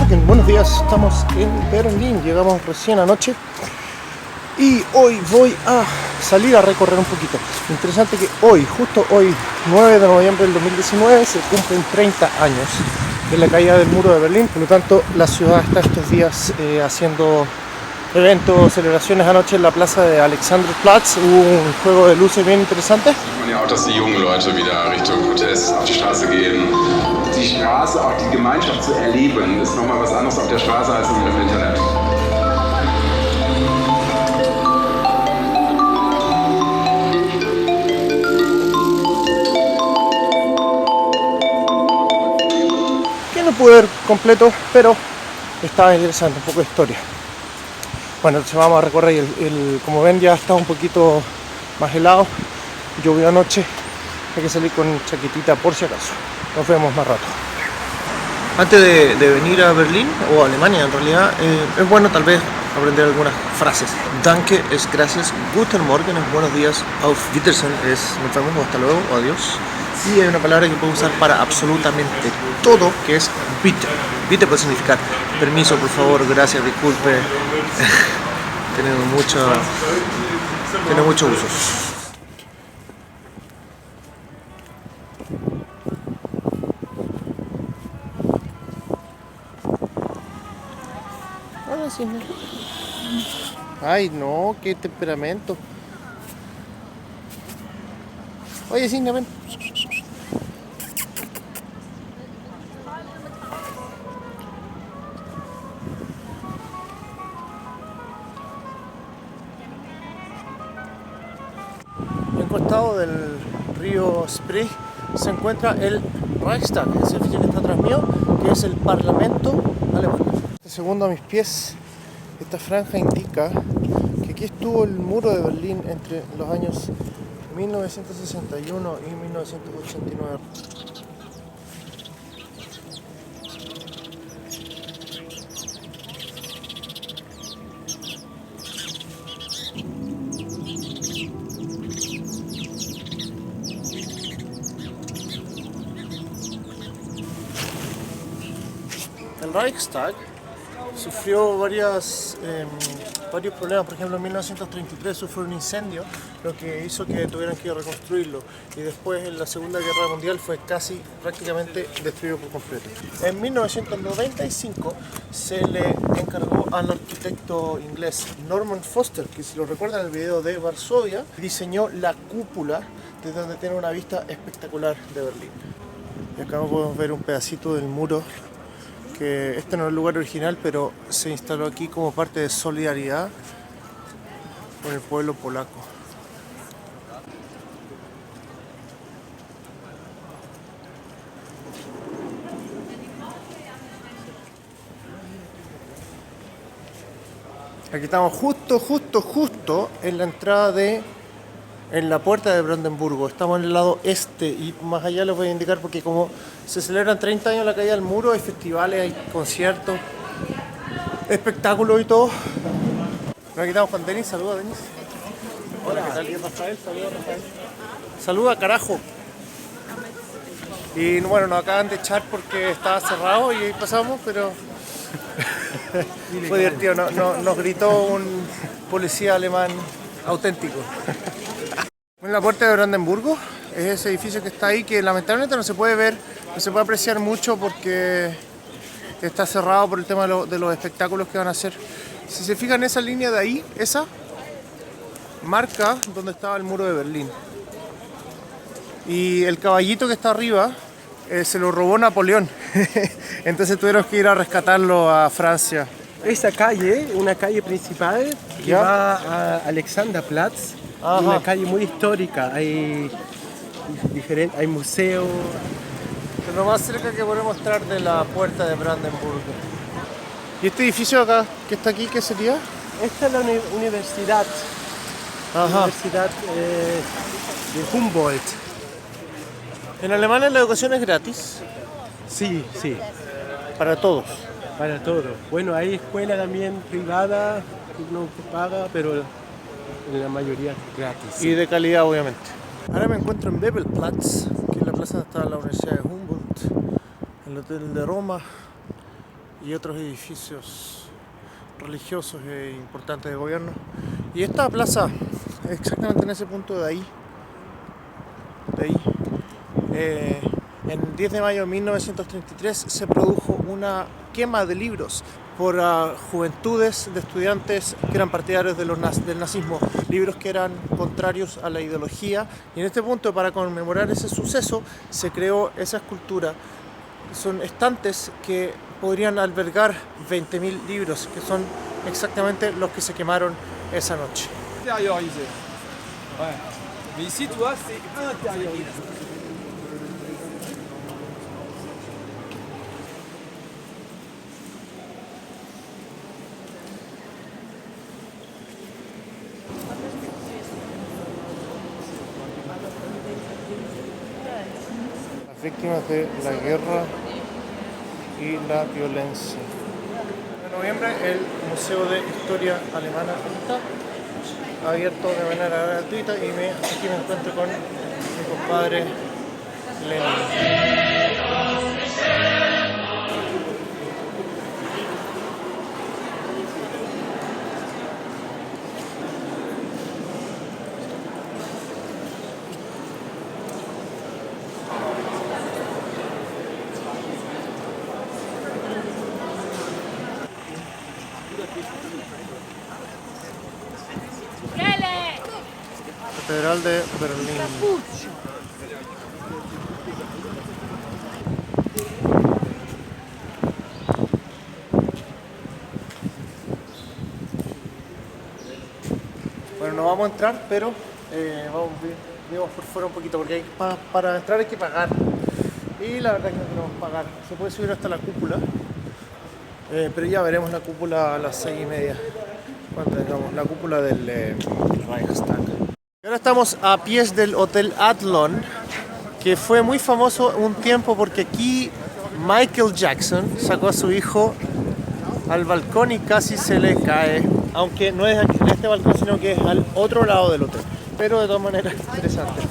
Morgen, buenos días, estamos en Berlín, llegamos recién anoche y hoy voy a salir a recorrer un poquito. Interesante que hoy, justo hoy, 9 de noviembre del 2019, se cumplen 30 años de la caída del muro de Berlín, por lo tanto la ciudad está estos días haciendo eventos, celebraciones. Anoche en la plaza de Alexanderplatz hubo un juego de luces bien interesante. Sieht man ja auch, dass die jungen Leute wieder Richtung Protest auf die Straße gehen. Die Straße, auch die Gemeinschaft zu erleben, ist nochmal was anderes auf der Straße als im Internet. Que no pude ver completo, pero estaba interesante, un poco de historia. Bueno, entonces vamos a recorrer como ven ya está un poquito más helado, llovió anoche, hay que salir con chaquetita por si acaso. Nos vemos más rato. Antes de venir a Berlín, o a Alemania en realidad, es bueno tal vez aprender algunas frases. Danke es gracias, Guten Morgen es buenos días, Auf Wiedersehen es nos vemos o hasta luego o adiós. Y hay una palabra que puedo usar para absolutamente todo, que es bitte. Bitte puede significar permiso, por favor, gracias, disculpe. Tiene muchos usos. Hola, sí, no. Ay, no, qué temperamento. Oye, sí, ven. En costado del río Spree se encuentra el Reichstag, ese edificio que está atrás mío, que es el Parlamento alemán. Segundo a mis pies, esta franja indica que aquí estuvo el muro de Berlín entre los años 1961 y 1989. El Reichstag sufrió varios problemas. Por ejemplo, en 1933 sufrió un incendio, lo que hizo que tuvieran que reconstruirlo, y después en la Segunda Guerra Mundial fue prácticamente destruido por completo. En 1995 se le encargó al arquitecto inglés Norman Foster, que si lo recuerdan en el video de Varsovia, diseñó la cúpula desde donde tiene una vista espectacular de Berlín. Y acá podemos ver un pedacito del muro, que este no es el lugar original, pero se instaló aquí como parte de solidaridad con el pueblo polaco. Aquí estamos justo en la entrada en la puerta de Brandenburgo. Estamos en el lado este y más allá les voy a indicar, porque como se celebran 30 años la caída del muro, hay festivales, hay conciertos, espectáculos y todo. Aquí estamos con Denis. Saluda, Denis. Hola, ¿qué tal? Y Rafael, saluda, Rafael. Saluda, carajo. Y bueno, nos acaban de echar porque estaba cerrado y ahí pasamos, pero fue divertido. Nos gritó un policía alemán auténtico. En la puerta de Brandenburgo es ese edificio que está ahí, que lamentablemente no se puede ver, no se puede apreciar mucho porque está cerrado por el tema de los espectáculos que van a hacer. Si se fijan, esa línea de ahí, esa marca donde estaba el muro de Berlín. Y el caballito que está arriba se lo robó Napoleón. Entonces tuvieron que ir a rescatarlo a Francia. Esta calle, una calle principal que va a Alexanderplatz, una calle muy histórica, hay museos. Lo más cerca que podemos mostrar de la puerta de Brandenburgo. ¿Y este edificio acá, que está aquí, qué sería? Esta es la universidad, Universidad de Humboldt. En Alemania la educación es gratis. Sí, Para todos. para todo. Bueno, hay escuela también privada que uno paga, pero en la mayoría gratis. Y de calidad, obviamente. Ahora me encuentro en Bebelplatz, que es la plaza donde está la Universidad de Humboldt, el Hotel de Roma, y otros edificios religiosos e importantes de gobierno. Y esta plaza, exactamente en ese punto de ahí, en 10 de mayo de 1933 se produjo una quema de libros por juventudes de estudiantes que eran partidarios del nazismo, libros que eran contrarios a la ideología, y en este punto, para conmemorar ese suceso, se creó esa escultura. Son estantes que podrían albergar 20.000 libros, que son exactamente los que se quemaron esa noche. Intériorisé. Ouais. Mais ici, tu vois, c'est intériorisé. Las víctimas de la guerra y la violencia. En noviembre el Museo de Historia Alemana está abierto de manera gratuita y aquí me encuentro con mi compadre Lenin. Catedral de Berlín. Bueno, no vamos a entrar, pero vamos por fuera un poquito, porque para entrar hay que pagar. Y la verdad es que no queremos pagar. Se puede subir hasta la cúpula, pero ya veremos la cúpula a las 6:30. Cuando tengamos la cúpula del Reichstag. Y ahora estamos a pies del Hotel Adlon, que fue muy famoso un tiempo porque aquí Michael Jackson sacó a su hijo al balcón y casi se le cae, aunque no es aquí en este balcón, sino que es al otro lado del hotel, pero de todas maneras interesante.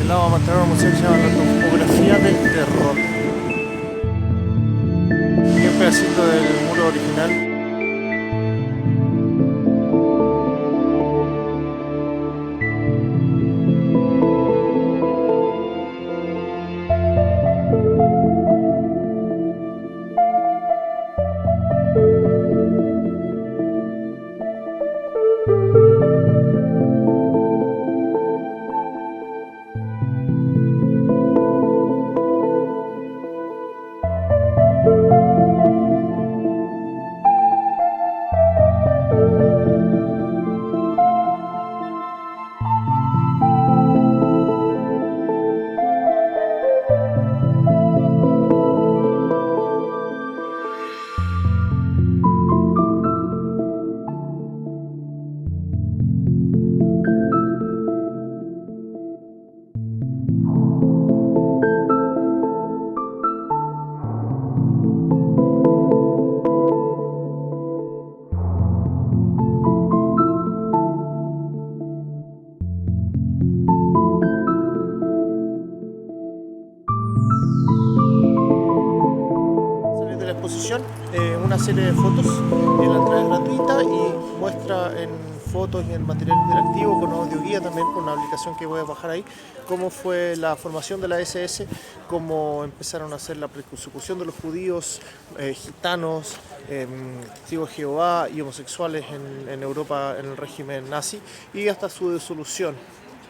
Vamos a entrar a un museo que se llama la Topografía del Terror. Y un pedacito del muro original. serie de fotos y la entrada es gratuita y muestra en fotos y en material interactivo con audio guía también con una aplicación que voy a bajar ahí cómo fue la formación de la SS, cómo empezaron a hacer la persecución de los judíos, gitanos, testigos de Jehová y homosexuales en Europa en el régimen nazi y hasta su disolución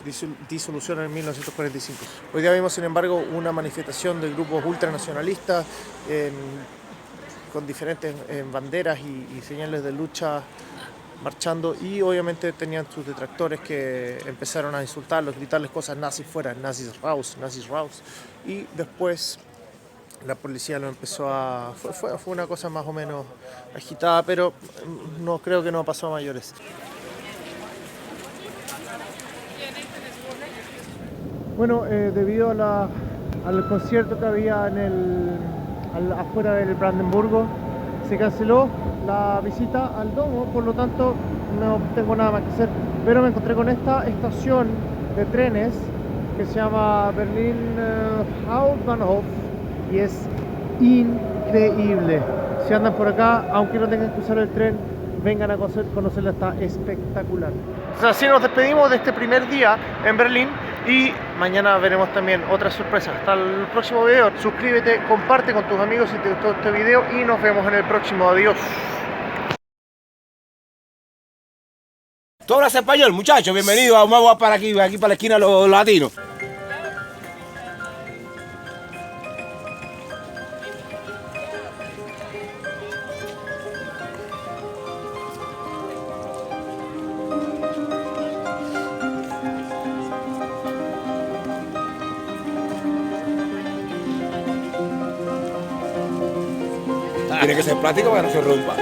en 1945. Hoy día vimos, sin embargo, una manifestación de grupos ultranacionalistas con diferentes banderas y señales de lucha marchando y obviamente tenían sus detractores que empezaron a insultarlos, gritarles cosas nazis fuera, nazis raus, y después la policía lo empezó a... Fue una cosa más o menos agitada, pero no creo que no pasó a mayores. Bueno, debido al concierto que había afuera del Brandenburgo, se canceló la visita al domo, por lo tanto no tengo nada más que hacer, pero me encontré con esta estación de trenes que se llama Berlin Hauptbahnhof y es increíble. Si andan por acá, aunque no tengan que usar el tren, vengan a conocerla, está espectacular. Así nos despedimos de este primer día en Berlín y mañana veremos también otras sorpresas. Hasta el próximo video, suscríbete, comparte con tus amigos si te gustó este video y nos vemos en el próximo. Adiós. ¿Tú hablas español, muchachos? Bienvenido, vamos para aquí para la esquina los latinos. Tiene que ser plástico para que no se rompa.